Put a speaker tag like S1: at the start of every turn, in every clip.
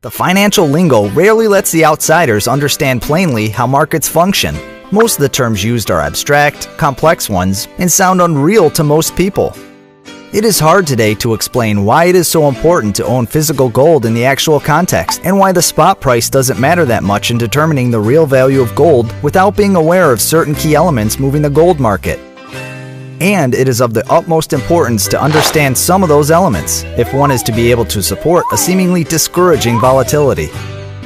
S1: The financial lingo rarely lets the outsiders understand plainly how markets function. Most of the terms used are abstract, complex ones, and sound unreal to most people. It is hard today to explain why it is so important to own physical gold in the actual context, and why the spot price doesn't matter that much in determining the real value of gold without being aware of certain key elements moving the gold market. And it is of the utmost importance to understand some of those elements if one is to be able to support a seemingly discouraging volatility.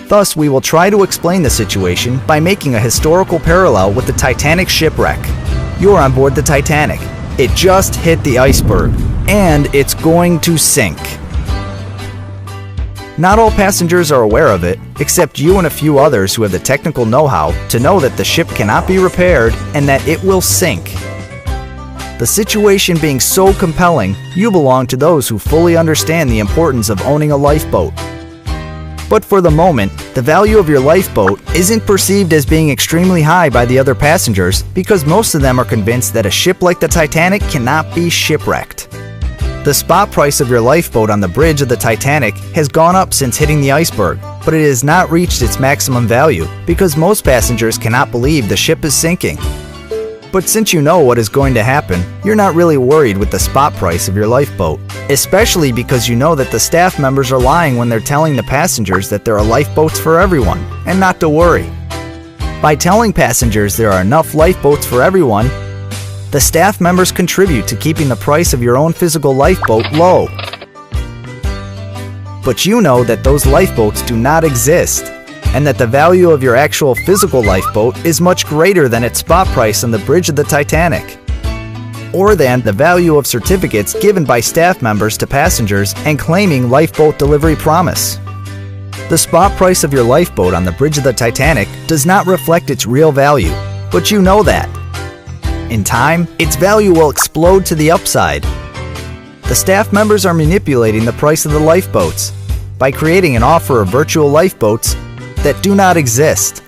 S1: Thus, we will try to explain the situation by making a historical parallel with the Titanic shipwreck. You're on board the Titanic. It just hit the iceberg, and it's going to sink. Not all passengers are aware of it, except you and a few others who have the technical know-how to know that the ship cannot be repaired and that it will sink. The situation being so compelling, you belong to those who fully understand the importance of owning a lifeboat. But for the moment, the value of your lifeboat isn't perceived as being extremely high by the other passengers because most of them are convinced that a ship like the Titanic cannot be shipwrecked. The spot price of your lifeboat on the bridge of the Titanic has gone up since hitting the iceberg, but it has not reached its maximum value because most passengers cannot believe the ship is sinking. But since you know what is going to happen, you're not really worried with the spot price of your lifeboat, especially because you know that the staff members are lying when they're telling the passengers that there are lifeboats for everyone, and not to worry. By telling passengers there are enough lifeboats for everyone, the staff members contribute to keeping the price of your own physical lifeboat low. But you know that those lifeboats do not exist, and that the value of your actual physical lifeboat is much greater than its spot price on the bridge of the Titanic, or than the value of certificates given by staff members to passengers and claiming lifeboat delivery promise. The spot price of your lifeboat on the bridge of the Titanic does not reflect its real value, but you know that. In time, its value will explode to the upside. The staff members are manipulating the price of the lifeboats by creating an offer of virtual lifeboats that do not exist.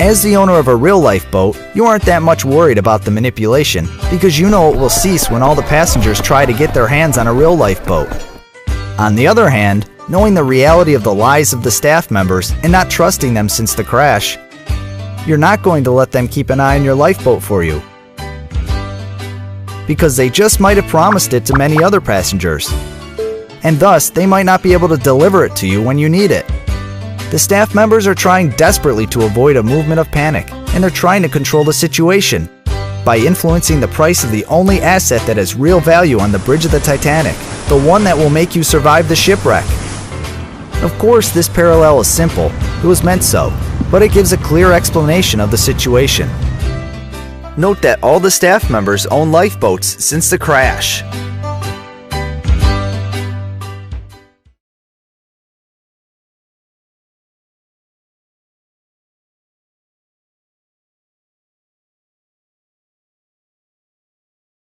S1: As the owner of a real lifeboat, you aren't that much worried about the manipulation because you know it will cease when all the passengers try to get their hands on a real lifeboat. On the other hand, knowing the reality of the lies of the staff members and not trusting them since the crash, you're not going to let them keep an eye on your lifeboat for you, because they just might have promised it to many other passengers, and thus they might not be able to deliver it to you when you need it. The staff members are trying desperately to avoid a movement of panic, and they're trying to control the situation by influencing the price of the only asset that has real value on the bridge of the Titanic, the one that will make you survive the shipwreck. Of course, this parallel is simple, it was meant so, but it gives a clear explanation of the situation. Note that all the staff members own lifeboats since the crash.